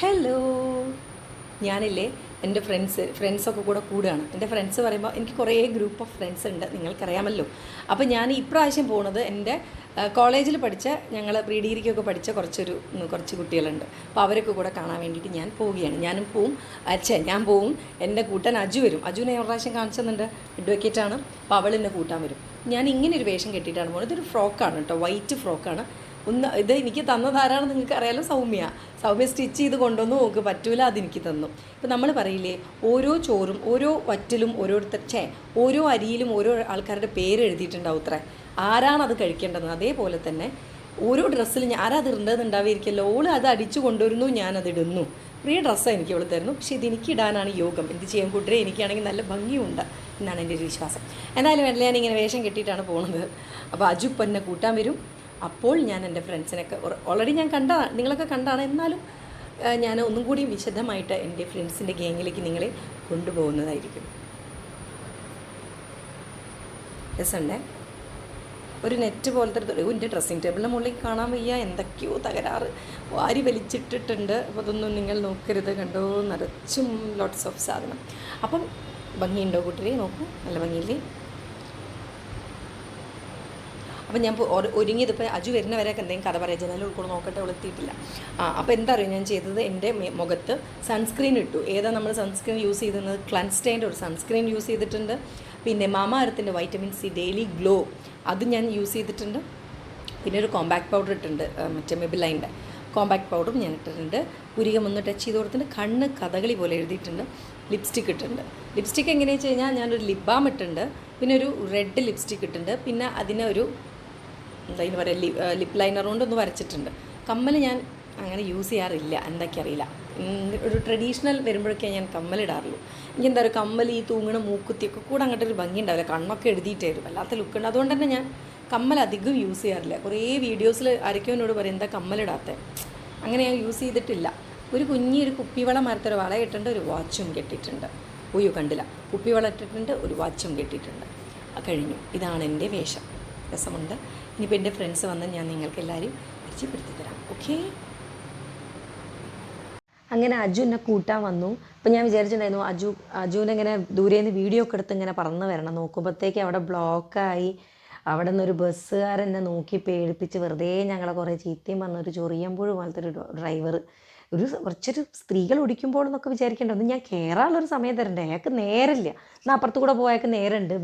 Hello, ഞാനില്ലേ എൻ്റെ ഫ്രണ്ട്സൊക്കെ കൂടെ കൂടുകയാണ്. എൻ്റെ ഫ്രണ്ട്സ് പറയുമ്പോൾ എനിക്ക് കുറേ ഗ്രൂപ്പ് ഓഫ് ഫ്രണ്ട്സ് ഉണ്ട്, നിങ്ങൾക്കറിയാമല്ലോ. അപ്പോൾ ഞാൻ ഇപ്രാവശ്യം പോണത് എൻ്റെ കോളേജിൽ പഠിച്ച ഞങ്ങൾ പ്രീ ഡിഗ്രിക്കൊക്കെ പഠിച്ച കുറച്ച് കുട്ടികളുണ്ട്. അപ്പോൾ അവരൊക്കെ കൂടെ കാണാൻ വേണ്ടിയിട്ട് ഞാൻ പോവുകയാണ്. ഞാനും പോവും. ഞാൻ പോവും. എൻ്റെ കൂട്ടൻ അജു വരും. അജുവിനെ ഒരു പ്രാവശ്യം കാണിച്ചെന്നുണ്ട്, അഡ്വക്കേറ്റാണ്. അപ്പോൾ അവൾ എന്നെ കൂട്ടാൻ വരും. ഞാൻ ഇങ്ങനെ ഒരു വേഷം കെട്ടിയിട്ടാണ് പോകുന്നത്. ഇതൊരു ഫ്രോക്കാണ് കേട്ടോ, വൈറ്റ് ഫ്രോക്കാണ്. ഇത് എനിക്ക് തന്നതാരാണെന്ന് നിങ്ങൾക്ക് അറിയാലോ, സൗമ്യ സ്റ്റിച്ച് ചെയ്ത് കൊണ്ടുവന്ന് നോക്ക്, പറ്റൂല, അതെനിക്ക് തന്നു. ഇപ്പം നമ്മൾ പറയില്ലേ, ഓരോ ചോറും ഓരോ വറ്റിലും ഓരോ അരിയിലും ഓരോ ആൾക്കാരുടെ പേര് എഴുതിയിട്ടുണ്ടാവും അത്രേ, ആരാണത് കഴിക്കേണ്ടത്. അതേപോലെ തന്നെ ഓരോ ഡ്രസ്സിലും ആരാത് ഇടേണ്ടതെന്നുണ്ടാവുമായിരിക്കുമല്ലോ, ഓള് അത് അടിച്ചു കൊണ്ടുവരുന്നു, ഞാനതിടുന്നു. പ്രിയ ഡ്രസ്സാണ് എനിക്ക് അവൾ തരുന്നു. പക്ഷേ ഇതെനിക്ക് ഇടാനാണ് യോഗം. എന്ത് ചെയ്യാൻ കൂട്ടരെ, എനിക്കാണെങ്കിൽ നല്ല ഭംഗിയുണ്ട് എന്നാണ് എൻ്റെ ഒരു വിശ്വാസം. എന്തായാലും വേണ്ട, ഞാനിങ്ങനെ വേഷം കെട്ടിയിട്ടാണ് പോകുന്നത്. അപ്പോൾ അജു ഇപ്പം എന്നെ കൂട്ടാൻ വരും. അപ്പോൾ ഞാൻ എൻ്റെ ഫ്രണ്ട്സിനൊക്കെ ഓൾറെഡി ഞാൻ നിങ്ങളൊക്കെ കണ്ടാണ്, എന്നാലും ഞാൻ ഒന്നും കൂടി വിശദമായിട്ട് എൻ്റെ ഫ്രണ്ട്സിൻ്റെ ഗ്യാങ്ങിലേക്ക് നിങ്ങളെ കൊണ്ടുപോകുന്നതായിരിക്കും. രസമുണ്ടേ, ഒരു നെറ്റ് പോലത്തെ എൻ്റെ ഡ്രസ്സിങ് ടേബിളിൻ്റെ മുകളിലേക്ക് കാണാൻ വയ്യ, എന്തൊക്കെയോ തകരാറ് വാരി വലിച്ചിട്ടിട്ടുണ്ട്. അപ്പോൾ അതൊന്നും നിങ്ങൾ നോക്കരുത്, കണ്ടോ, നിറച്ചും ലോട്ട്സ് ഓഫ് സാധനം. അപ്പം ഭംഗിയുണ്ടോ കൂട്ടരെ, നോക്കൂ, നല്ല ഭംഗിയില്ലേ. അപ്പം ഞാൻ ഒരുങ്ങിയതിപ്പോൾ അജു വരുന്നവരെയൊക്കെ എന്തെങ്കിലും കഥ പറയാം, ജനലിൽ ഉൾക്കൂടെ നോക്കട്ടെ, എത്തിയിട്ടില്ല. അപ്പോൾ എന്താ അറിയുക, ഞാൻ ചെയ്തത് എൻ്റെ മുഖത്ത് സൺസ്ക്രീൻ ഇട്ടു. ഏതാ നമ്മൾ സൺസ്ക്രീൻ യൂസ് ചെയ്തിരുന്നത്? ക്ലൻസ്റ്റൈൻ്റെ ഒരു സൺസ്ക്രീൻ യൂസ് ചെയ്തിട്ടുണ്ട്. പിന്നെ മാമാ എർത്തിൻ്റെ വൈറ്റമിൻ സി ഡെയിലി ഗ്ലോ അത് ഞാൻ യൂസ് ചെയ്തിട്ടുണ്ട്. പിന്നെ ഒരു കോമ്പാക്ട് പൗഡർ ഇട്ടിട്ടുണ്ട്, മറ്റേ മെബിലൈൻ്റെ കോമ്പാക്ട് പൗഡറും ഞാൻ ഇട്ടിട്ടുണ്ട്. പുരികം ഒന്ന് ടച്ച് ചെയ്ത് കൊടുത്തിട്ടുണ്ട്. കണ്ണ് കഥകളി പോലെ എഴുതിയിട്ടുണ്ട്. ലിപ്സ്റ്റിക്ക് ഇട്ടിട്ടുണ്ട്. ലിപ്സ്റ്റിക്ക് എങ്ങനെയാണെന്ന് വെച്ച് കഴിഞ്ഞാൽ ഞാനൊരു ലിപ് ബാം ഇട്ടിട്ടുണ്ട്. പിന്നെ ഒരു റെഡ് ലിപ്സ്റ്റിക്ക് ഇട്ടിട്ടുണ്ട്. പിന്നെ അതിനൊരു എന്താ പറയുക, ലിപ്പ് ലൈനർ കൊണ്ടൊന്ന് വരച്ചിട്ടുണ്ട്. കമ്മൽ ഞാൻ അങ്ങനെ യൂസ് ചെയ്യാറില്ല, എന്തൊക്കെയറിയില്ല. ഒരു ട്രഡീഷണൽ വരുമ്പോഴൊക്കെ ഞാൻ കമ്മലിടാറുള്ളൂ. എനിക്ക് എന്താ പറയുക, കമ്മൽ ഈ തൂങ്ങണ മൂക്കുത്തിയൊക്കെ കൂടെ അങ്ങോട്ടൊരു ഭംഗി ഉണ്ടാവില്ല, കണ്ണൊക്കെ എഴുതിയിട്ട് വരും, വല്ലാത്ത ലുക്കുണ്ട്. അതുകൊണ്ട് തന്നെ ഞാൻ കമ്മൽ അധികം യൂസ് ചെയ്യാറില്ല. കുറേ വീഡിയോസിൽ ആരൊക്കെയോ എന്നോട് പറയും എന്താ കമ്മലിടാത്ത, അങ്ങനെ ഞാൻ യൂസ് ചെയ്തിട്ടില്ല. ഒരു കുഞ്ഞൊരു കുപ്പിവള മരത്തൊരു വള ഇട്ടിട്ടുണ്ട്, ഒരു വാച്ചും കെട്ടിയിട്ടുണ്ട്. കണ്ടില്ല, കുപ്പിവള ഇട്ടിട്ടുണ്ട്, ഒരു വാച്ചും കെട്ടിയിട്ടുണ്ട്. കഴിഞ്ഞു. ഇതാണ് എൻ്റെ വേഷം. രസമുണ്ട്. ഇനിയിപ്പോൾ എൻ്റെ ഫ്രണ്ട്സ് വന്ന് ഞാൻ നിങ്ങൾക്ക് എല്ലാവരും പരിചയപ്പെടുത്തി തരാം. ഓക്കെ. അങ്ങനെ അജു എന്നെ കൂട്ടാൻ വന്നു. അപ്പോൾ ഞാൻ വിചാരിച്ചിട്ടുണ്ടായിരുന്നു അജുവിനെ ഇങ്ങനെ ദൂരേന്ന് വീഡിയോ ഒക്കെ എടുത്ത് ഇങ്ങനെ പറന്ന് വരണം. നോക്കുമ്പോഴത്തേക്ക് അവിടെ ബ്ലോക്കായി. അവിടെ നിന്നൊരു ബസ്സുകാരൻ എന്നെ നോക്കി പേടിപ്പിച്ച് വെറുതെ ഞങ്ങളെ കുറേ ചീത്തയും പറഞ്ഞൊരു ചൊറിയമ്പുഴ പോലത്തെ ഒരു ഡ്രൈവർ. കുറച്ചൊരു സ്ത്രീകൾ ഓടിക്കുമ്പോൾ എന്നൊക്കെ വിചാരിക്കേണ്ട, ഒന്ന് ഞാൻ കയറാനുള്ളൊരു സമയം തരണ്ടേ, അയാൾക്ക് നേരമില്ല. എന്നാൽ അപ്പുറത്ത് കൂടെ പോയാൾക്ക് നേരമുണ്ട്,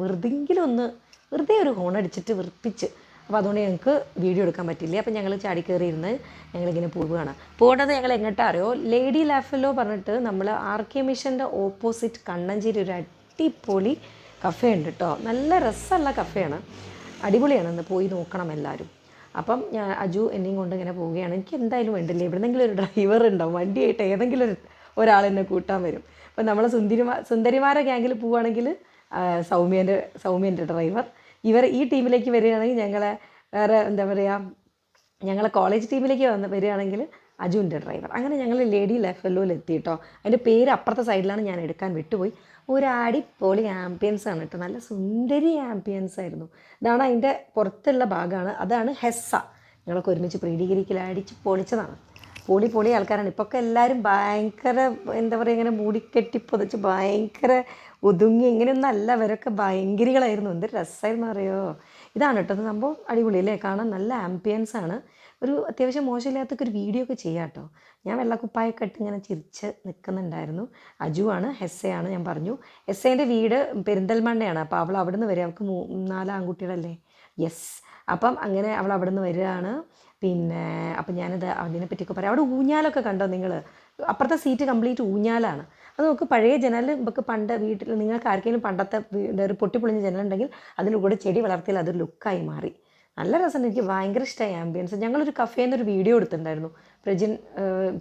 വെറുതെ ഒരു ഹോൺ അടിച്ചിട്ട് വെറുപ്പിച്ച്. അപ്പോൾ അതുകൊണ്ട് ഞങ്ങൾക്ക് വീഡിയോ എടുക്കാൻ പറ്റില്ല. അപ്പോൾ ഞങ്ങൾ ചാടി കയറിയിരുന്ന് ഞങ്ങളിങ്ങനെ പോവുകയാണ്. പോകുന്നത് ഞങ്ങൾ എങ്ങോട്ടാ അറിയോ, ലേഡി ലാഫലോ പറഞ്ഞിട്ട് നമ്മൾ RK മിഷൻ്റെ ഓപ്പോസിറ്റ് കണ്ണഞ്ചേരി ഒരു അടിപൊളി കഫേ ഉണ്ട് കേട്ടോ. നല്ല രസമുള്ള കഫേയാണ്, അടിപൊളിയാണ്. ഒന്ന് പോയി നോക്കണം എല്ലാവരും. അപ്പം ഞാൻ അജു എന്നെയും കൊണ്ട് ഇങ്ങനെ പോവുകയാണ്. എനിക്ക് എന്തായാലും വേണ്ടില്ല, എവിടെന്നെങ്കിലും ഒരു ഡ്രൈവർ ഉണ്ടാവും, വണ്ടിയായിട്ട് ഏതെങ്കിലും ഒരാൾ എന്നെ കൂട്ടാൻ വരും. അപ്പം നമ്മളെ സുന്ദരിമാരെ ഗ്യാങ്ങിൽ പോവുകയാണെങ്കിൽ സൗമ്യൻ്റെ ഡ്രൈവർ. ഈ ടീമിലേക്ക് വരികയാണെങ്കിൽ വേറെ എന്താ പറയുക, ഞങ്ങളെ കോളേജ് ടീമിലേക്ക് വരികയാണെങ്കിൽ അജുവിൻ്റെ ഡ്രൈവർ. അങ്ങനെ ഞങ്ങൾ ലേഡി ലെഫലോയിൽ എത്തി കേട്ടോ. അതിൻ്റെ പേര് അപ്പുറത്തെ സൈഡിലാണ്, ഞാൻ എടുക്കാൻ വിട്ടുപോയി. ഒരു അടിപൊളി ആംബിയൻസ് ആണ് കേട്ടോ, നല്ല സുന്ദരി ആംബിയൻസ് ആയിരുന്നു. ഇതാണ് അതിൻ്റെ പുറത്തുള്ള ഭാഗമാണ്, അതാണ് ഹെസ്സ. ഞങ്ങളൊക്കെ ഒരുമിച്ച് പ്രീ ഡിഗ്രിക്കിൽ അടിച്ച് പൊളിച്ചതാണ്. പൊളി ആൾക്കാരാണ്. ഇപ്പൊക്കെ എല്ലാവരും ഭയങ്കര എന്താ പറയുക, ഇങ്ങനെ മൂടിക്കെട്ടിപ്പൊതിച്ച് ഭയങ്കര ഒതുങ്ങി ഇങ്ങനെയൊന്നും അല്ല, അവരൊക്കെ ഭയങ്കരികളായിരുന്നു. എന്ത് രസമായിരുന്നു അറിയോ. ഇതാണ് കേട്ടോ സംഭവം, അടിപൊളിയല്ലേ കാണാൻ, നല്ല ആംബിയൻസ് ആണ്. ഒരു അത്യാവശ്യം മോശമില്ലാത്തൊക്കെ ഒരു വീഡിയോ ഒക്കെ ചെയ്യാം കേട്ടോ. ഞാൻ വെള്ളക്കുപ്പായൊക്കെ ഇട്ട് ഇങ്ങനെ ചിരിച്ച് നിൽക്കുന്നുണ്ടായിരുന്നു. അജുവാണ്, ഹെസ്സയാണ് ഞാൻ പറഞ്ഞു. ഹെസ്സേൻ്റെ വീട് പെരിന്തൽമണ്ണയാണ്. അപ്പോൾ അവൾ അവിടെ നിന്ന് വരിക, അവൾക്ക് 4 ആൺകുട്ടികളല്ലേ, യെസ്. അപ്പം അങ്ങനെ അവൾ അവിടെ നിന്ന് വരികയാണ്. പിന്നെ അപ്പം ഞാനത് അതിനെ പറ്റിയൊക്കെ പറയാം. അവിടെ ഊഞ്ഞാലൊക്കെ കണ്ടോ നിങ്ങൾ? അപ്പുറത്തെ സീറ്റ് കംപ്ലീറ്റ് ഊഞ്ഞാലാണ്. അത് നമുക്ക് പഴയ ജനൽ, നമുക്ക് പണ്ട് വീട്ടിൽ നിങ്ങൾക്ക് ആർക്കെങ്കിലും പണ്ടത്തെ ഒരു പൊട്ടിപ്പൊളിഞ്ഞ ജനലുണ്ടെങ്കിൽ അതിൻ്റെ കൂടെ ചെടി വളർത്തിയാൽ അതൊരു ലുക്കായി മാറി. നല്ല രസമുണ്ട്, എനിക്ക് ഭയങ്കര ഇഷ്ടമായി ആംബിയൻസ്. ഞങ്ങളൊരു കഫേൻ്റെ ഒരു വീഡിയോ എടുത്തിട്ടുണ്ടായിരുന്നു, പ്രജിൻ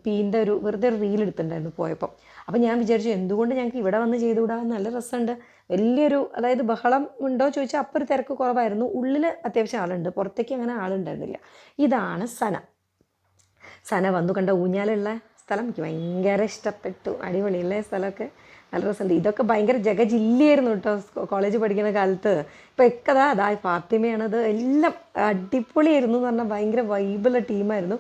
പീൻ്റെ വെറുതെ ഒരു റീൽ എടുത്തിട്ടുണ്ടായിരുന്നു പോയപ്പോൾ. അപ്പം ഞാൻ വിചാരിച്ചു എന്തുകൊണ്ട് ഞങ്ങൾക്ക് ഇവിടെ വന്ന് ചെയ്തുകൂടാ, നല്ല രസമുണ്ട്. അതായത് ബഹളം ഉണ്ടോ ചോദിച്ചാൽ അപ്പോൾ ഒരു തിരക്ക് കുറവായിരുന്നു. ഉള്ളിൽ അത്യാവശ്യം ആളുണ്ട്, പുറത്തേക്ക് അങ്ങനെ ആളുണ്ടായിരുന്നില്ല. ഇതാണ് സന വന്നു കണ്ട ഊഞ്ഞാലുള്ള സ്ഥലം എനിക്ക് ഭയങ്കര ഇഷ്ടപ്പെട്ടു. അടിപൊളിയല്ലേ സ്ഥലമൊക്കെ, നല്ല രസമുണ്ട്. ഇതൊക്കെ ഭയങ്കര ജഗജില്ലിയായിരുന്നു കേട്ടോ കോളേജ് പഠിക്കുന്ന കാലത്ത്. ഇപ്പോൾ അതാ ഫാത്തിമയാണത്, എല്ലാം അടിപൊളിയായിരുന്നു എന്ന് പറഞ്ഞാൽ ഭയങ്കര വൈബുള്ള ടീമായിരുന്നു.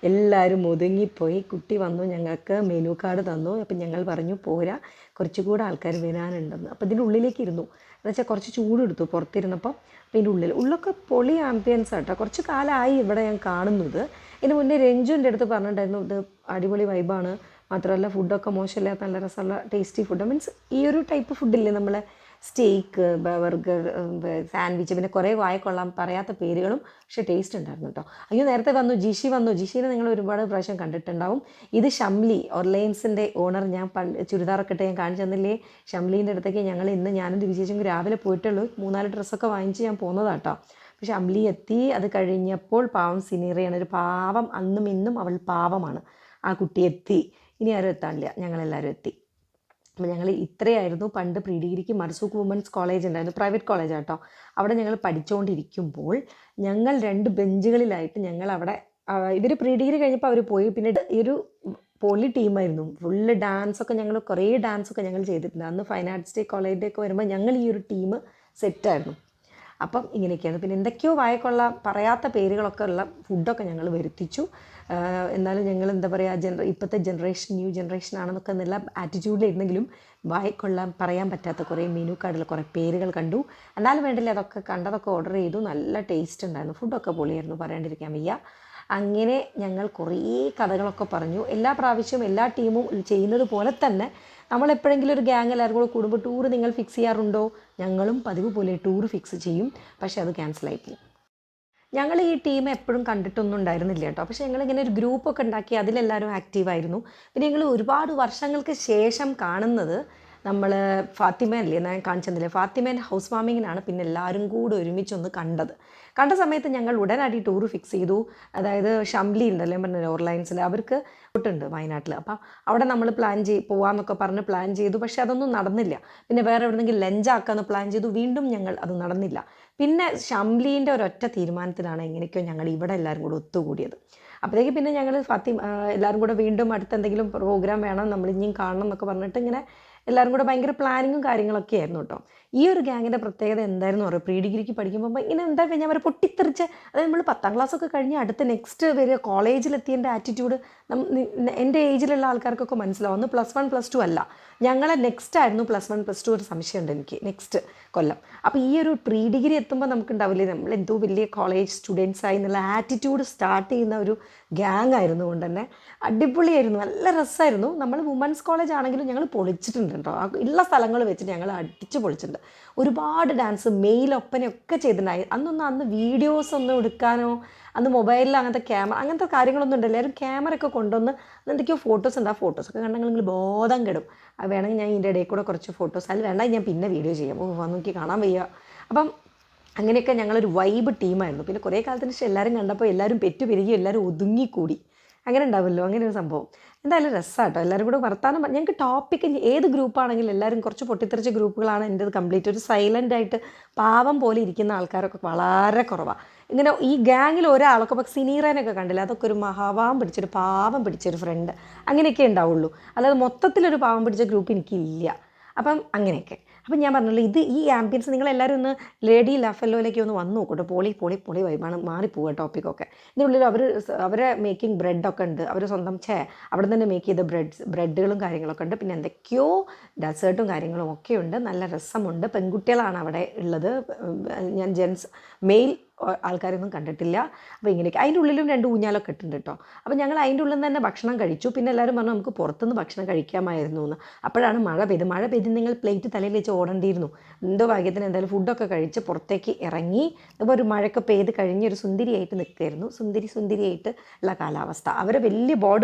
എല്ലാവരും ഒതുങ്ങിപ്പോയി. കുട്ടി വന്നു, ഞങ്ങൾക്ക് മെനു കാർഡ് തന്നു. അപ്പം ഞങ്ങൾ പറഞ്ഞു പോരാ, കുറച്ചുകൂടെ ആൾക്കാർ വരാനുണ്ടെന്ന്. അപ്പോൾ ഇതിൻ്റെ ഉള്ളിലേക്ക് ഇരുന്നു. എന്നുവെച്ചാൽ കുറച്ച് ചൂടെടുത്തു പുറത്തിരുന്നപ്പോൾ. അപ്പോൾ ഇതിൻ്റെ ഉള്ളൊക്കെ പൊളി ആംബിയൻസ് ആട്ടോ. കുറച്ച് കാലമായി ഇവിടെ ഞാൻ കാണുന്നത്. ഇതിന് മുന്നേ രഞ്ജുവിൻ്റെ അടുത്ത് പറഞ്ഞിട്ടുണ്ടായിരുന്നു ഇത് അടിപൊളി വൈബാണ്, മാത്രമല്ല ഫുഡൊക്കെ മോശമില്ലാത്ത നല്ല രസമുള്ള ടേസ്റ്റി ഫുഡ്. മീൻസ് ഈ ഒരു ടൈപ്പ് ഫുഡില്ലേ നമ്മളെ സ്റ്റേക്ക്, ബർഗർ, സാൻഡ്വിച്ച്, പിന്നെ കുറേ വായിക്കൊള്ളാൻ പറയാത്ത പേരുകളും, പക്ഷേ ടേസ്റ്റ് ഉണ്ടായിരുന്നു കേട്ടോ. അയ്യോ നേരത്തെ വന്നു ജിഷിനെ നിങ്ങൾ ഒരുപാട് പ്രാവശ്യം കണ്ടിട്ടുണ്ടാവും. ഇത് ഷംലി, ഓർലൈൻസിൻ്റെ ഓണർ. ഞാൻ ചുരിദാറൊക്കെ ഇട്ട് ഞാൻ കാണിച്ചു തന്നില്ലേ ഷംലീൻ്റെ അടുത്തേക്ക് ഞങ്ങൾ ഇന്ന് ഞാനും ദിവിചേച്ചും രാവിലെ പോയിട്ടുള്ളൂ. 3-4 ഡ്രസ്സൊക്കെ വാങ്ങിച്ച് ഞാൻ പോന്നതാട്ടോ. പക്ഷെ ഷംലി എത്തി. അത് കഴിഞ്ഞപ്പോൾ പാവം സിനീറയാണ്, ഒരു പാവം, അന്നും ഇന്നും അവൾ പാവമാണ്. ആ കുട്ടി എത്തി. ഇനി ആരും എത്താനില്ല, ഞങ്ങളെല്ലാവരും എത്തി. അപ്പോൾ ഞങ്ങൾ ഇത്രയായിരുന്നു പണ്ട് പ്രീ ഡിഗ്രിക്ക് മർസൂഖ് വുമൻസ് കോളേജ് ഉണ്ടായിരുന്നു, പ്രൈവറ്റ് കോളേജ് കേട്ടോ. അവിടെ ഞങ്ങൾ പഠിച്ചുകൊണ്ടിരിക്കുമ്പോൾ ഞങ്ങൾ 2 ബെഞ്ചുകളിലായിട്ട് ഞങ്ങൾ അവിടെ, ഇവർ പ്രീ ഡിഗ്രി കഴിഞ്ഞപ്പോൾ അവർ പോയി. പിന്നെ ഈ ഒരു പൊളി ടീമായിരുന്നു, ഫുള്ള് ഡാൻസൊക്കെ, ഞങ്ങൾ കുറേ ഡാൻസൊക്കെ ഞങ്ങൾ ചെയ്തിട്ടുണ്ട്. അന്ന് fine arts day, college day ഒക്കെ വരുമ്പോൾ ഞങ്ങൾ ഈ ഒരു ടീം സെറ്റായിരുന്നു. അപ്പം ഇങ്ങനെയൊക്കെയാണ്. പിന്നെ എന്തൊക്കെയോ വായക്കുള്ള പറയാത്ത പേരുകളൊക്കെ ഉള്ള ഫുഡൊക്കെ ഞങ്ങൾ വരുത്തിച്ചു. എന്നാലും ഞങ്ങൾ എന്താ പറയുക, ഇപ്പോഴത്തെ ജനറേഷൻ ന്യൂ ജനറേഷൻ ആണെന്നൊക്കെ എന്നുള്ള ആറ്റിറ്റ്യൂഡിലിരുന്നെങ്കിലും വായക്കൊള്ളാൻ പറയാൻ പറ്റാത്ത കുറേ മെനു കാർഡിൽ കുറേ പേരുകൾ കണ്ടു. എന്നാലും വേണ്ടില്ല, അതൊക്കെ കണ്ടതൊക്കെ ഓർഡർ ചെയ്തു. നല്ല ടേസ്റ്റ് ഉണ്ടായിരുന്നു, ഫുഡൊക്കെ പൊളിയായിരുന്നു, പറയാണ്ടിരിക്കാൻ വയ്യ. അങ്ങനെ ഞങ്ങൾ കുറേ കഥകളൊക്കെ പറഞ്ഞു. എല്ലാ പ്രാവശ്യവും എല്ലാ ടീമും ചെയ്യുന്നത് പോലെ തന്നെ നമ്മളെപ്പോഴെങ്കിലും ഒരു ഗ്യാങ് എല്ലാവരും കൂടെ കൂടുമ്പോൾ ടൂർ നിങ്ങൾ ഫിക്സ് ചെയ്യാറുണ്ടോ? ഞങ്ങളും പതിവ് പോലെ ടൂർ ഫിക്സ് ചെയ്യും, പക്ഷേ അത് ക്യാൻസലായി പോകും. ഞങ്ങൾ ഈ ടീം എപ്പോഴും കണ്ടിട്ടൊന്നും ഉണ്ടായിരുന്നില്ല കേട്ടോ. പക്ഷേ ഞങ്ങളിങ്ങനെ ഒരു ഗ്രൂപ്പൊക്കെ ഉണ്ടാക്കി അതിലെല്ലാവരും ആക്റ്റീവായിരുന്നു. പിന്നെ ഞങ്ങൾ ഒരുപാട് വർഷങ്ങൾക്ക് ശേഷം കാണുന്നത് നമ്മൾ ഫാത്തിമ അല്ലേ, ഞാൻ കാണിച്ചെന്നില്ലേ, ഫാത്തിമേൻ്റെ ഹൗസ് വാമിങ്ങിനാണ് പിന്നെ എല്ലാവരും കൂടെ ഒരുമിച്ചൊന്ന് കണ്ട സമയത്ത് ഞങ്ങൾ ഉടനടി ടൂർ ഫിക്സ് ചെയ്തു. അതായത് ഷംലി ഉണ്ടല്ലോ, പറഞ്ഞ ഓർലൈൻസിൽ, അവർക്ക് ഉണ്ട് വയനാട്ടിൽ. അപ്പം അവിടെ നമ്മൾ പോകാമെന്നൊക്കെ പറഞ്ഞ് പ്ലാൻ ചെയ്തു. പക്ഷേ അതൊന്നും നടന്നില്ല. പിന്നെ വേറെ എവിടെയെങ്കിലും ലഞ്ചാക്കാമെന്ന് പ്ലാൻ ചെയ്തു, വീണ്ടും ഞങ്ങൾ അത് നടന്നില്ല. പിന്നെ ഷംലീൻ്റെ ഒരൊറ്റ തീരുമാനത്തിലാണ് എങ്ങനെയൊക്കെയോ ഞങ്ങൾ ഇവിടെ എല്ലാവരും കൂടെ ഒത്തുകൂടിയത്. അപ്പോഴേക്ക് പിന്നെ ഞങ്ങൾ എല്ലാവരും കൂടെ വീണ്ടും അടുത്ത എന്തെങ്കിലും പ്രോഗ്രാം വേണം, നമ്മൾ ഇനിയും കാണണം എന്നൊക്കെ പറഞ്ഞിട്ട് ഇങ്ങനെ എല്ലാവരും കൂടെ ഭയങ്കര പ്ലാനിങ്ങും കാര്യങ്ങളൊക്കെ ആയിരുന്നു കേട്ടോ. ഈ ഒരു ഗ്യാങ്ങിൻ്റെ പ്രത്യേകത എന്തായിരുന്നു പറയുക, പ്രീ ഡിഗ്രിക്ക് പഠിക്കുമ്പോൾ ഇങ്ങനെ എന്താ കഴിഞ്ഞാൽ അവർ പൊട്ടിത്തെറിച്ച്, അതായത് നമ്മൾ 10ാം ക്ലാസ്സൊക്കെ കഴിഞ്ഞ് അടുത്ത നെക്സ്റ്റ് വരിക കോളേജിലെത്തിയതിൻ്റെ ആറ്റിറ്റ്യൂഡ് എൻ്റെ ഏജിലുള്ള ആൾക്കാർക്കൊക്കെ മനസ്സിലാവും. ഒന്ന് +1 +2 അല്ല, ഞങ്ങളെ നെക്സ്റ്റ് ആയിരുന്നു +1 +2. ഒരു സംശയമുണ്ട് എനിക്ക്, നെക്സ്റ്റ് കൊല്ലം. അപ്പോൾ ഈ ഒരു പ്രീ ഡിഗ്രി എത്തുമ്പോൾ നമുക്കുണ്ടാവില്ലേ, നമ്മൾ എന്തോ വലിയ കോളേജ് സ്റ്റുഡൻസായി എന്നുള്ള ആറ്റിറ്റ്യൂഡ് സ്റ്റാർട്ട് ചെയ്യുന്ന ഒരു ഗ്യാങ് ആയിരുന്നു. കൊണ്ട് തന്നെ അടിപൊളിയായിരുന്നു, നല്ല രസമായിരുന്നു. നമ്മൾ വുമൻസ് കോളേജ് ആണെങ്കിലും ഞങ്ങൾ പൊളിച്ചിട്ടുണ്ട് കേട്ടോ. ഉള്ള സ്ഥലങ്ങൾ വെച്ചിട്ട് ഞങ്ങൾ അടിച്ച് പൊളിച്ചിട്ടുണ്ട്. ഒരുപാട് ഡാൻസ്, മെയിലൊപ്പനയൊക്കെ ചെയ്തിട്ടുണ്ടായി. അന്ന് വീഡിയോസ് ഒന്നും എടുക്കാനോ, അന്ന് മൊബൈലിൽ അങ്ങനത്തെ കാര്യങ്ങളൊന്നും ഉണ്ട്. എല്ലാവരും ക്യാമറയൊക്കെ കൊണ്ടുവന്ന് എന്തൊക്കെയോ ഫോട്ടോസ് ഉണ്ട്. ആ ഫോട്ടോസൊക്കെ കണ്ടെങ്കിൽ നിങ്ങൾ ബോധം കെടും. അത് വേണമെങ്കിൽ ഞാൻ ഇതിൻ്റെ ഇടയിൽ കൂടെ കുറച്ച് ഫോട്ടോസ്, അതിൽ വേണ്ട ഞാൻ പിന്നെ വീഡിയോ ചെയ്യാം. നോക്കി കാണാൻ വയ്യ. അപ്പം അങ്ങനെയൊക്കെ ഞങ്ങളൊരു വൈബ് ടീമായിരുന്നു. പിന്നെ കുറേ കാലത്തിന് ശേഷം എല്ലാവരും കണ്ടപ്പോൾ എല്ലാവരും പെരുകി, എല്ലാവരും ഒതുങ്ങിക്കൂടി. അങ്ങനെ ഉണ്ടാവുമല്ലോ, അങ്ങനെ ഒരു സംഭവം. എന്തായാലും രസമാട്ടോ, എല്ലാവരും കൂടെ വർത്താനം. ഞങ്ങൾക്ക് ടോപ്പിക്ക് ഏത് ഗ്രൂപ്പാണെങ്കിലും എല്ലാവരും കുറച്ച് പൊട്ടിത്തെറിച്ച ഗ്രൂപ്പുകളാണ് എൻ്റെത് കംപ്ലീറ്റ്. ഒരു സൈലൻ്റായിട്ട് പാവം പോലെ ഇരിക്കുന്ന ആൾക്കാരൊക്കെ വളരെ കുറവാണ്. ഇങ്ങനെ ഈ ഗ്യാങ്ങിൽ ഒരാളൊക്കെ, ഇപ്പോൾ സിനീറേനൊക്കെ കണ്ടില്ല, അതൊക്കെ ഒരു പാവം പിടിച്ചൊരു ഫ്രണ്ട്, അങ്ങനെയൊക്കെ ഉണ്ടാവുള്ളൂ. അല്ലാതെ മൊത്തത്തിലൊരു പാവം പിടിച്ച ഗ്രൂപ്പ് എനിക്കില്ല. അപ്പം അങ്ങനെയൊക്കെ. അപ്പം ഞാൻ പറഞ്ഞല്ലോ, ഈ ആംബിയൻസ് നിങ്ങളെല്ലാവരും ഒന്ന് ലേഡി ലഫെല്ലോയിലേക്ക് ഒന്ന് വന്ന് നോക്കട്ടോ. പൊളി വൈബാണ്. മാറിപ്പോവുക ടോപ്പിക്കൊക്കെ. ഇതിനുള്ളിൽ അവരെ മേക്കിംഗ് ബ്രെഡൊക്കെ ഉണ്ട്. അവർ സ്വന്തം അവിടെ തന്നെ മേക്ക് ചെയ്ത ബ്രെഡുകളും കാര്യങ്ങളൊക്കെ ഉണ്ട്. പിന്നെ എന്തൊക്കെയോ ഡെസേർട്ടും കാര്യങ്ങളും ഒക്കെ ഉണ്ട്. നല്ല രസമുണ്ട്. പെൺകുട്ടികളാണ് അവിടെ ഉള്ളത്. ഞാൻ മെയിൽ ആൾക്കാരൊന്നും കണ്ടിട്ടില്ല. അപ്പോൾ ഇങ്ങനെയൊക്കെ. അതിൻ്റെ ഉള്ളിലും 2 ഊഞ്ഞാലൊക്കെ ഇട്ടുണ്ട് കേട്ടോ. അപ്പോൾ ഞങ്ങൾ അതിൻ്റെ ഉള്ളിൽ നിന്ന് തന്നെ ഭക്ഷണം കഴിച്ചു. പിന്നെ എല്ലാവരും പറഞ്ഞു നമുക്ക് പുറത്തുനിന്ന് ഭക്ഷണം കഴിക്കാമായിരുന്നു എന്ന്. അപ്പോഴാണ് മഴ പെയ്ത് നിങ്ങൾ പ്ലേറ്റ് തലയിൽ വെച്ച് ഓടേണ്ടിയിരുന്നു. എന്തോ ഭാഗ്യത്തിന് എന്തായാലും ഫുഡൊക്കെ കഴിച്ച് പുറത്തേക്ക് ഇറങ്ങി. അപ്പോൾ ഒരു മഴയൊക്കെ പെയ്ത് കഴിഞ്ഞ് ഒരു സുന്ദരിയായിട്ട് നിൽക്കുകയായിരുന്നു. സുന്ദരിയായിട്ട് ഉള്ള കാലാവസ്ഥ. അവരെ വലിയ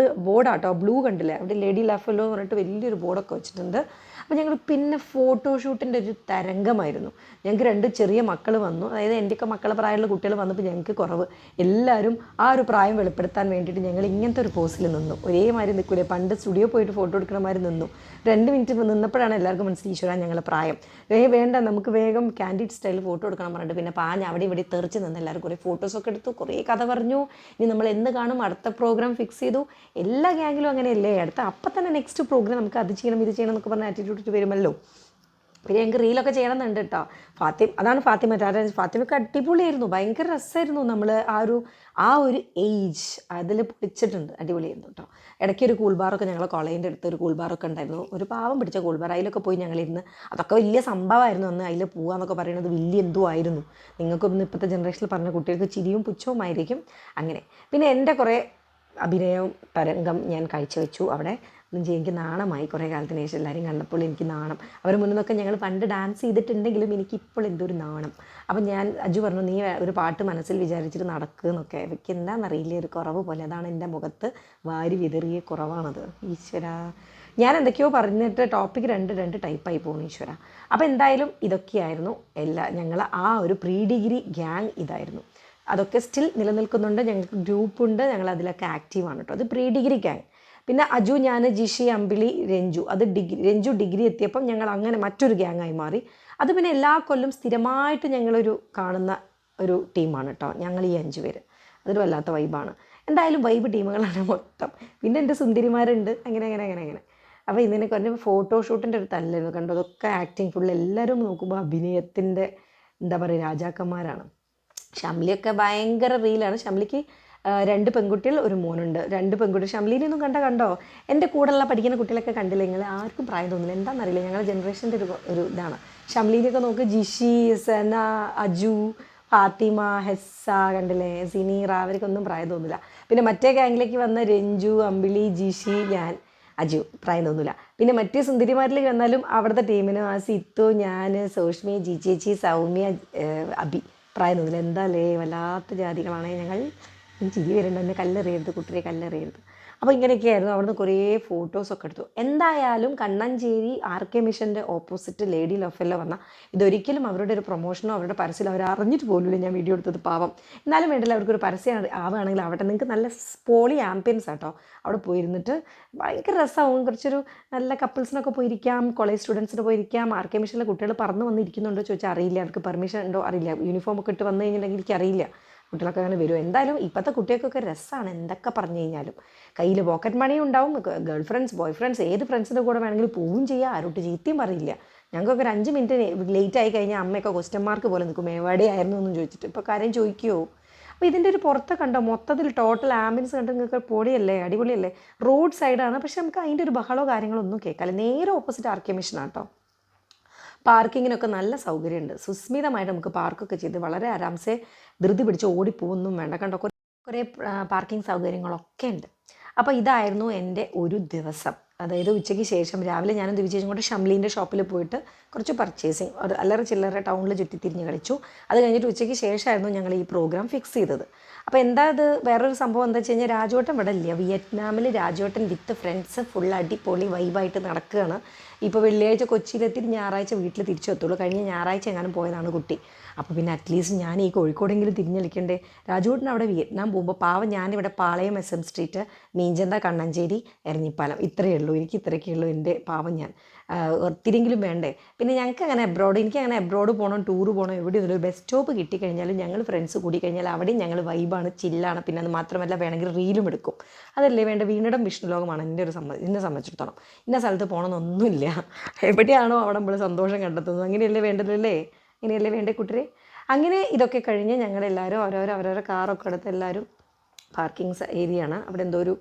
ബോർഡാട്ടോ, ബ്ലൂ കണ്ടില്ലേ, അവിടെ ലേഡി ലഫെല്ലോ എന്ന് പറഞ്ഞിട്ട് വലിയൊരു ബോർഡൊക്കെ വെച്ചിട്ടുണ്ട്. അപ്പോൾ ഞങ്ങൾ പിന്നെ ഫോട്ടോഷൂട്ടിൻ്റെ ഒരു തരംഗമായിരുന്നു. ഞങ്ങൾക്ക് 2 ചെറിയ മക്കൾ വന്നു. അതായത് എൻ്റെയൊക്കെ മക്കളെ പ്രായമുള്ള കുട്ടികൾ വന്നപ്പോൾ ഞങ്ങൾക്ക് കുറവ്. എല്ലാവരും ആ ഒരു പ്രായം വെളിപ്പെടുത്താൻ വേണ്ടിയിട്ട് ഞങ്ങൾ ഇങ്ങനത്തെ ഒരു പോസിൽ നിന്നു. ഒരേമാതിരി നിൽക്കൂലേ, പണ്ട് സ്റ്റുഡിയോ പോയിട്ട് ഫോട്ടോ എടുക്കണമാതിരി നിന്നു. 2 മിനിറ്റ് നിന്നപ്പോഴാണ് എല്ലാവർക്കും മനസ്സിലായി ഈശ്വരാ ഞങ്ങളുടെ പ്രായം. വേണ്ട നമുക്ക് വേഗം കാൻഡിഡ് സ്റ്റൈൽ ഫോട്ടോ എടുക്കണം പറഞ്ഞിട്ട് പിന്നെ പാഞ്ഞ് അവിടെ ഇവിടെ തെറിച്ച് നിന്ന് എല്ലാവരും കുറേ ഫോട്ടോസൊക്കെ എടുത്തു, കുറേ കഥ പറഞ്ഞു. ഇനി നമ്മൾ എന്ന് കാണും, അടുത്ത പ്രോഗ്രാം ഫിക്സ് ചെയ്തു. എല്ലാ ഗ്യാങ്ങിലും അങ്ങനെയല്ലേ, അപ്പം തന്നെ നെക്സ്റ്റ് പ്രോഗ്രാം നമുക്ക് അത് ചെയ്യണം ഇത് ചെയ്യണം എന്നൊക്കെ പറഞ്ഞ ആറ്റിറ്റ്യൂഡ് വരുമല്ലോ. പിന്നെ ഞങ്ങൾക്ക് റീലൊക്കെ ചെയ്യണമെന്നുണ്ട് കേട്ടോ. അതാണ് ഫാത്തിമ. ഫാത്തിമയ്ക്ക് അടിപൊളിയായിരുന്നു, ഭയങ്കര രസമായിരുന്നു. നമ്മൾ ആ ഒരു ഏജ് അതിൽ പൊളിച്ചിട്ടുണ്ട്, അടിപൊളിയായിരുന്നു കേട്ടോ. ഇടയ്ക്ക് ഒരു കൂൾ ബാറൊക്കെ ഞങ്ങളെ കോളേജിൻ്റെ അടുത്ത് ഒരു കൂൾ ബാറൊക്കെ ഉണ്ടായിരുന്നു, ഒരു പാവം പിടിച്ച കൂൾ ബാർ. അതിലൊക്കെ പോയി ഞങ്ങളിരുന്ന്, അതൊക്കെ വലിയ സംഭവമായിരുന്നു അന്ന്. അതിൽ പോകാമെന്നൊക്കെ പറയുന്നത് വലിയ എന്തോ ആയിരുന്നു. നിങ്ങൾക്കൊന്നും ഇപ്പോഴത്തെ ജനറേഷനിൽ പറഞ്ഞ കുട്ടികൾക്ക് ചിരിയും പുച്ഛവുമായിരിക്കും. അങ്ങനെ പിന്നെ എൻ്റെ കുറേ അഭിനയവും തരംഗം ഞാൻ കാഴ്ചവെച്ചു അവിടെ. എനിക്ക് നാണമായി കുറേ കാലത്തിന് ശേഷം എല്ലാവരും കണ്ടപ്പോൾ എനിക്ക് നാണം. അവർ മുന്നിൽ നിന്നൊക്കെ ഞങ്ങൾ പണ്ട് ഡാൻസ് ചെയ്തിട്ടുണ്ടെങ്കിലും എനിക്കിപ്പോൾ എന്തൊരു നാണം. അപ്പം ഞാൻ അജു പറഞ്ഞു, നീ ഒരു പാട്ട് മനസ്സിൽ വിചാരിച്ചിട്ട് നടക്കുക എന്നൊക്കെ. എനിക്ക് എന്താണെന്നറിയില്ല, ഒരു കുറവ് പോലെ. അതാണ് എൻ്റെ മുഖത്ത് വാരി വിതറിയ കുറവാണത്. ഈശ്വര, ഞാൻ എന്തൊക്കെയോ പറഞ്ഞിട്ട് ടോപ്പിക് രണ്ട് ടൈപ്പായി പോകുന്നു ഈശ്വര. അപ്പോൾ എന്തായാലും ഇതൊക്കെയായിരുന്നു ഞങ്ങൾ ആ ഒരു പ്രീ ഡിഗ്രി ഗ്യാങ് ഇതായിരുന്നു. അതൊക്കെ സ്റ്റിൽ നിലനിൽക്കുന്നുണ്ട്. ഞങ്ങൾക്ക് ഗ്രൂപ്പുണ്ട്, ഞങ്ങൾ അതിലൊക്കെ ആക്റ്റീവാണ് കേട്ടോ. അത് പ്രീ ഡിഗ്രി ഗ്യാങ്. പിന്നെ അജു, ഞാൻ, ജിഷി, അമ്പിളി, രഞ്ജു. രഞ്ജു ഡിഗ്രി എത്തിയപ്പം ഞങ്ങൾ അങ്ങനെ മറ്റൊരു ഗ്യാങ്ങായി മാറി. അത് പിന്നെ എല്ലാ കൊല്ലം സ്ഥിരമായിട്ട് ഞങ്ങളൊരു കാണുന്ന ഒരു ടീമാണ് കേട്ടോ, ഞങ്ങൾ ഈ 5 പേര്. അതൊരു വല്ലാത്ത വൈബാണ്. എന്തായാലും വൈബ് ടീമുകളാണ് മൊത്തം. പിന്നെ എൻ്റെ സുന്ദരിമാരുണ്ട്, അങ്ങനെ. അപ്പോൾ ഇതിനെ കുറഞ്ഞ ഫോട്ടോഷൂട്ടിൻ്റെ ഒരു തല്ലായിരുന്നു കണ്ടോ. അതൊക്കെ ആക്ടിങ് ഫുൾ. എല്ലാവരും നോക്കുമ്പോൾ അഭിനയത്തിൻ്റെ എന്താ പറയുക, രാജാക്കന്മാരാണ്. ഷംലിയൊക്കെ ഭയങ്കര റീലാണ്. ഷംലിക്ക് 2 പെൺകുട്ടികൾ, ഒരു മോനുണ്ട്. 2 പെൺകുട്ടികൾ. ഷംലീനൊന്നും കണ്ടോ? എൻ്റെ കൂടെയുള്ള പഠിക്കുന്ന കുട്ടികളൊക്കെ കണ്ടില്ല. നിങ്ങൾ ആർക്കും പ്രായം തോന്നില്ല, എന്താണെന്നറിയില്ല. ഞങ്ങളുടെ ജനറേഷൻ്റെ ഒരു ഇതാണ്. ഷംലീനൊക്കെ നോക്ക്, ജിഷി, സന, അജു, ഫാത്തിമ, ഹെസ്സ കണ്ടില്ലേ, സിനീറ, അവർക്കൊന്നും പ്രായം തോന്നില്ല. പിന്നെ മറ്റേ ഗാംഗിലേക്ക് വന്ന രഞ്ജു, അമ്പിളി, ജിഷി, ഞാൻ, അജു പ്രായം തോന്നില്ല. പിന്നെ മറ്റേ സുന്ദരിമാരിലേക്ക് വന്നാലും അവിടുത്തെ ടീമിന് സിത്തു, ഞാൻ, സോഷ്മി, ജിച്ചേച്ചി, സൗമ്യ, അബി പ്രായം തോന്നില്ല. എന്താ അല്ലേ, വല്ലാത്ത ജാതികളാണ് ഞങ്ങൾ. ചിരി വരുന്നുണ്ട്, എന്നെ കല്ലെറിയരുത് കുട്ടിയെ, കല്ലെറിയരുത്. അപ്പോൾ ഇങ്ങനെയൊക്കെയായിരുന്നു. അവിടുന്ന് കുറേ ഫോട്ടോസൊക്കെ എടുത്തു. എന്തായാലും കണ്ണഞ്ചേരി RK മിഷൻ്റെ ഓപ്പോസിറ്റ് ലേഡി ലൊഫെല്ലോ വന്ന ഇതൊരിക്കലും അവരുടെ ഒരു പ്രൊമോഷനോ അവരുടെ പരസ്യം അവർ അറിഞ്ഞിട്ട് പോലുമില്ല ഞാൻ വീഡിയോ എടുത്തത്, പാവം. എന്നാലും വേണ്ടില്ല, അവർക്കൊരു പരസ്യം ആവുകയാണെങ്കിൽ ആവട്ടെ. നിങ്ങൾക്ക് നല്ല പോളി ആംബിയൻസ് ആട്ടോ അവിടെ പോയിരുന്നിട്ട്. ഭയങ്കര രസമാവും. കുറച്ചൊരു നല്ല കപ്പിൾസിനൊക്കെ പോയിരിക്കാം, കോളേജ് സ്റ്റുഡൻസിന് പോയിരിക്കാം. RK മിഷനിലെ കുട്ടികൾ പറന്ന് വന്നിരിക്കുന്നുണ്ടോ ചോദിച്ചാൽ അറിയില്ല, അവർക്ക് പെർമിഷൻ ഉണ്ടോ അറിയില്ല. യൂണിഫോം ഒക്കെ ഇട്ട് വന്നു കഴിഞ്ഞിട്ടുണ്ടെങ്കിൽ എനിക്കറിയില്ല കുട്ടികളൊക്കെ അങ്ങനെ വരും. എന്തായാലും ഇപ്പോഴത്തെ കുട്ടികൾക്കൊക്കെ രസമാണ്, എന്തൊക്കെ പറഞ്ഞു കഴിഞ്ഞാലും. കയ്യിൽ പോക്കറ്റ് മണിയും ഉണ്ടാവും, ഗേൾ ഫ്രണ്ട്സ്, ബോയ് ഫ്രണ്ട്സ്, ഏത് ഫ്രണ്ട്സിൻ്റെ കൂടെ വേണമെങ്കിലും പോവും ചെയ്യാം, ആരോട്ട് ചീത്തയും പറയില്ല. ഞങ്ങൾക്കൊക്കെ ഒരു 5 മിനിറ്റ് ലേറ്റ് ആയി കഴിഞ്ഞാൽ അമ്മയൊക്കെ ക്വസ്റ്റ്യൻ മാർക്ക് പോലെ നിൽക്കും, എവിടെ ആയിരുന്നു എന്നും ചോദിച്ചിട്ട്. ഇപ്പോൾ കാര്യം ചോദിക്കുമോ? അപ്പോൾ ഇതിൻ്റെ ഒരു പുറത്ത് കണ്ടോ, മൊത്തത്തിൽ ടോട്ടൽ ആംബിയൻസ് കണ്ട് നിങ്ങൾക്ക് പൊളിയല്ലേ, അടിപൊളിയല്ലേ. റോഡ് സൈഡാണ്, പക്ഷെ നമുക്ക് അതിൻ്റെ ഒരു ബഹളോ കാര്യങ്ങളോ ഒന്നും കേൾക്കാമല്ലോ. നേരെ ഓപ്പോസിറ്റ് RK മിഷനാണ് കേട്ടോ. പാർക്കിങ്ങിനൊക്കെ നല്ല സൗകര്യമുണ്ട്. സുസ്മിതമായിട്ട് നമുക്ക് പാർക്കൊക്കെ ചെയ്ത് വളരെ ആരാംസെ ധൃതി പിടിച്ച് ഓടിപ്പോവൊന്നും വേണ്ട. കണ്ടോ, കുറേ പാർക്കിംഗ് സൗകര്യങ്ങളൊക്കെ ഉണ്ട്. അപ്പോൾ ഇതായിരുന്നു എൻ്റെ ഒരു ദിവസം. അതായത് ഉച്ചയ്ക്ക് ശേഷം രാവിലെ ഞാനും ദിവ്യചേച്ചിയും കൊണ്ട് ഷംലീൻ്റെ ഷോപ്പിൽ പോയിട്ട് കുറച്ച് പർച്ചേസിങ്, ഒരു അല്ലറ ചില്ലറ ടൗണിൽ ചുറ്റിത്തിരിഞ്ഞ് കളിച്ചു. അത് കഴിഞ്ഞിട്ട് ഉച്ചയ്ക്ക് ശേഷമായിരുന്നു ഞങ്ങൾ ഈ പ്രോഗ്രാം ഫിക്സ് ചെയ്തത്. അപ്പോൾ എന്താ ഇത് വേറൊരു സംഭവം എന്താ വെച്ച് കഴിഞ്ഞാൽ, രാജുവേട്ടൻ ഇവിടെ ഇല്ല. വിയറ്റ്നാമിൽ രാജുവേട്ടൻ വിത്ത് ഫ്രണ്ട്സ് ഫുൾ അടിപൊളി വൈബായിട്ട് നടക്കുകയാണ്. ഇപ്പോൾ വെള്ളിയാഴ്ച കൊച്ചിയിലെത്തിയിട്ട് ഞായറാഴ്ച വീട്ടിൽ തിരിച്ചെത്തുള്ളൂ. കഴിഞ്ഞ ഞായറാഴ്ച എങ്ങാനും പോയതാണ് കുട്ടി. അപ്പോൾ പിന്നെ അറ്റ്ലീസ്റ്റ് ഞാൻ ഈ കോഴിക്കോടെങ്കിലും തിരിഞ്ഞളിക്കണ്ടേ. രാജുവേട്ടൻ അവിടെ വിയറ്റ്നാം പോകുമ്പോൾ പാവം ഞാനിവിടെ പാളയം SM സ്ട്രീറ്റ്, മീഞ്ചന്ത, കണ്ണഞ്ചേരി, എരഞ്ഞിപ്പാലം, ഇത്രയേ ഉള്ളൂ. എനിക്ക് ഇത്രയൊക്കെ ഉള്ളൂ എൻ്റെ പാവം ഞാൻ. ഒത്തിരിയെങ്കിലും വേണ്ടേ. പിന്നെ ഞങ്ങൾക്ക് അങ്ങനെ എനിക്കങ്ങനെ അബ്രോഡ് പോകണം, ടൂറ് പോകണം, എവിടെയൊന്നും. ഒരു ബസ് സ്റ്റോപ്പ് കിട്ടിക്കഴിഞ്ഞാലും ഞങ്ങൾ ഫ്രണ്ട്സ് കൂടി കഴിഞ്ഞാൽ അവിടെയും ഞങ്ങൾ വൈബാണ്, ചില്ലാണ്. പിന്നെ അത് മാത്രമല്ല വേണമെങ്കിൽ റീലും എടുക്കും. അതല്ലേ വേണ്ട. വീണിടം വിഷ്ണുലോകമാണ് എന്നെ സംബന്ധിച്ചിടത്തോളം. ഇന്ന സ്ഥലത്ത് പോകണമെന്നൊന്നുമില്ല, എവിടെയാണോ അവിടെ നമ്മൾ സന്തോഷം കണ്ടെത്തുന്നത്. അങ്ങനെയല്ലേ വേണ്ടതല്ലേ, ഇങ്ങനെയല്ലേ വേണ്ടേ കൂട്ടരെ. അങ്ങനെ ഇതൊക്കെ കഴിഞ്ഞ് ഞങ്ങളെല്ലാവരും അവരവരെ കാറൊക്കെ എടുത്ത് എല്ലാവരും പാർക്കിംഗ് ഏരിയയാണ് അവിടെ. എന്തോ ഒരു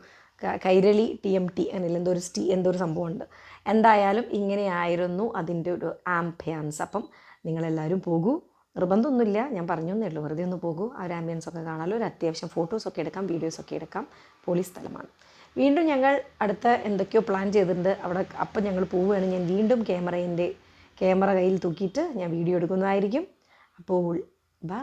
കൈരളി TMT അങ്ങനെയല്ല എന്തോ ഒരു സംഭവമുണ്ട്. എന്തായാലും ഇങ്ങനെയായിരുന്നു അതിൻ്റെ ഒരു ആംബിയൻസ്. അപ്പം നിങ്ങളെല്ലാവരും പോകൂ, നിർബന്ധമൊന്നുമില്ല, ഞാൻ പറഞ്ഞൊന്നേ ഉള്ളൂ, വെറുതെ ഒന്ന് പോകൂ. ആ ഒരു ആംബിയൻസൊക്കെ കാണാമല്ലോ. ഒരു അത്യാവശ്യം ഫോട്ടോസൊക്കെ എടുക്കാം, വീഡിയോസൊക്കെ എടുക്കാം. പോലീസ് സ്ഥലമാണ്. വീണ്ടും ഞങ്ങൾ അടുത്ത എന്തൊക്കെയോ പ്ലാൻ ചെയ്തിട്ടുണ്ട് അവിടെ. അപ്പം ഞങ്ങൾ പോവുകയാണ്. ഞാൻ വീണ്ടും ക്യാമറ കയ്യിൽ തൂക്കിയിട്ട് ഞാൻ വീഡിയോ എടുക്കുന്നതായിരിക്കും. അപ്പോൾ ബൈ.